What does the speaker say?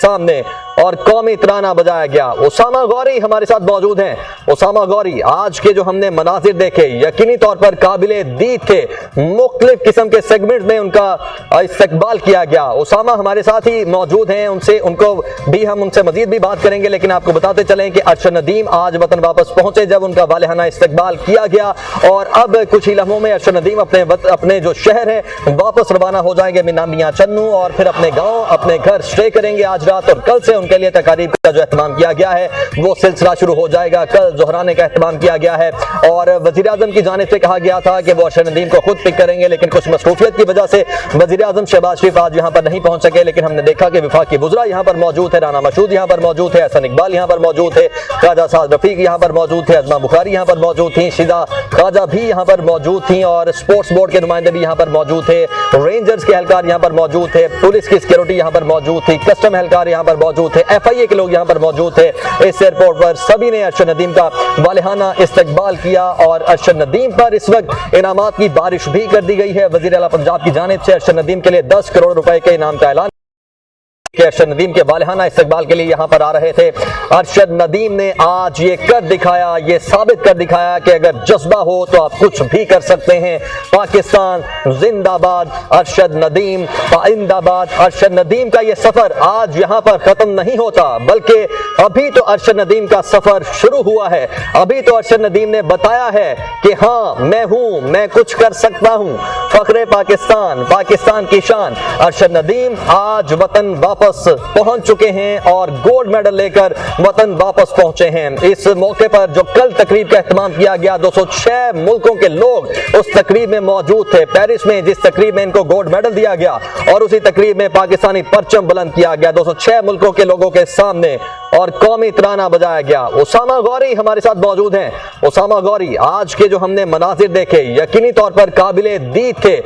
सामने और कौमी तराना बजाया गया। उसामा गौरी हमारे साथ मौजूद हैं। उसामा गौरी, आज के जो हमने मनाजिर देखे यकीनी तौर पर काबिले दीद थे, मुख्तलिफ किस्म के सेगमेंट में उनका इस्तकबाल किया गया। उसामा हमारे साथ ही मौजूद हैं, हम उनसे मजीद भी बात करेंगे, लेकिन आपको बताते चलें कि अरशद नदीम आज वतन वापस पहुंचे जब उनका वालिहाना इस्तकबाल किया गया और अब कुछ ही लम्हों में अरशद नदीम अपने जो शहर है वापस रवाना हो जाएंगे मियां चन्नू, और फिर अपने गाँव अपने घर स्टे करेंगे आज रात, और कल से उनके लिए तकारीब का जो एहतमाम किया गया है वो सिलसिला शुरू हो जाएगा। कल जोहराने का एहतमाम किया गया है और वजीर आजम की जानिब से कहा गया था कि वो अरशद नदीम को खुद पिक करेंगे, लेकिन कुछ मसरूफियत की वजह से वजीर आजम शहबाज शरीफ आज यहाँ पर नहीं पहुंच सके। लेकिन हमने देखा कि वफाकी वज़रा यहाँ पर मौजूद है, राना मशहूद यहाँ पर मौजूद है, हसन इकबाल यहाँ पर मौजूद है, ख्वाजा साद रफीक यहाँ पर मौजूद थे, अजमा बुखारी यहाँ पर मौजूद थी, शिदा ख्वाजा भी यहाँ पर मौजूद थी, और स्पोर्ट्स बोर्ड के नुमाइंदे भी यहाँ पर मौजूद थे, रेंजर्स के एहलकार यहाँ पर मौजूद थे, पुलिस की सिक्योरिटी यहाँ पर मौजूद थी, कस्टम एहलकार यहाँ पर मौजूद थे, FIA के लोग यहाँ पर मौजूद थे। इस एयरपोर्ट पर सभी ने अरशद नदीम का वालिहाना इस्तकबाल किया और अरशद नदीम पर इस वक्त इनामात की बारिश भी कर दी गई है। वज़ीर आला पंजाब की जानिब से अरशद नदीम के लिए 10 करोड़ रुपए के इनाम का ऐलान कि अरशद नदीम के वालिहाना इस्तकबाल के लिए यहाँ पर आ रहे थे। अरशद नदीम ने आज ये कर दिखाया, ये साबित कर दिखाया कि अगर जज्बा हो तो आप कुछ भी कर सकते हैं। पाकिस्तान जिंदाबाद, अरशद नदीम पाइंदाबाद। अरशद नदीम का ये सफर आज यहाँ पर खत्म नहीं होता, बल्कि अभी तो अरशद नदीम का सफर शुरू हुआ है। अभी तो अरशद नदीम ने बताया है कि हाँ मैं हूँ, मैं कुछ कर सकता हूँ। फख्रे पाकिस्तान, पाकिस्तान की शान। अरशद नदीम आज वतन वापस पहुंच चुके हैं और गोल्ड मेडल लेकर वतन वापस पहुंचे हैं। इस मौके पर जो कल तकरीब का एहतमाम किया गया, 206 मुल्कों के लोग उस तकरीब में मौजूद थे। पेरिस में जिस तकरीब में इनको गोल्ड मेडल दिया गया और उसी तकरीब में पाकिस्तानी परचम बुलंद किया गया 206 मुल्कों के लोगों के सामने, और कौमी तराना बजाया गया। उसामा गौरी हमारे साथ मौजूद हैं। उसामा गौरी, आज के जो हमने मनाजिर देखे यकीनी तौर पर काबिले दीद थे।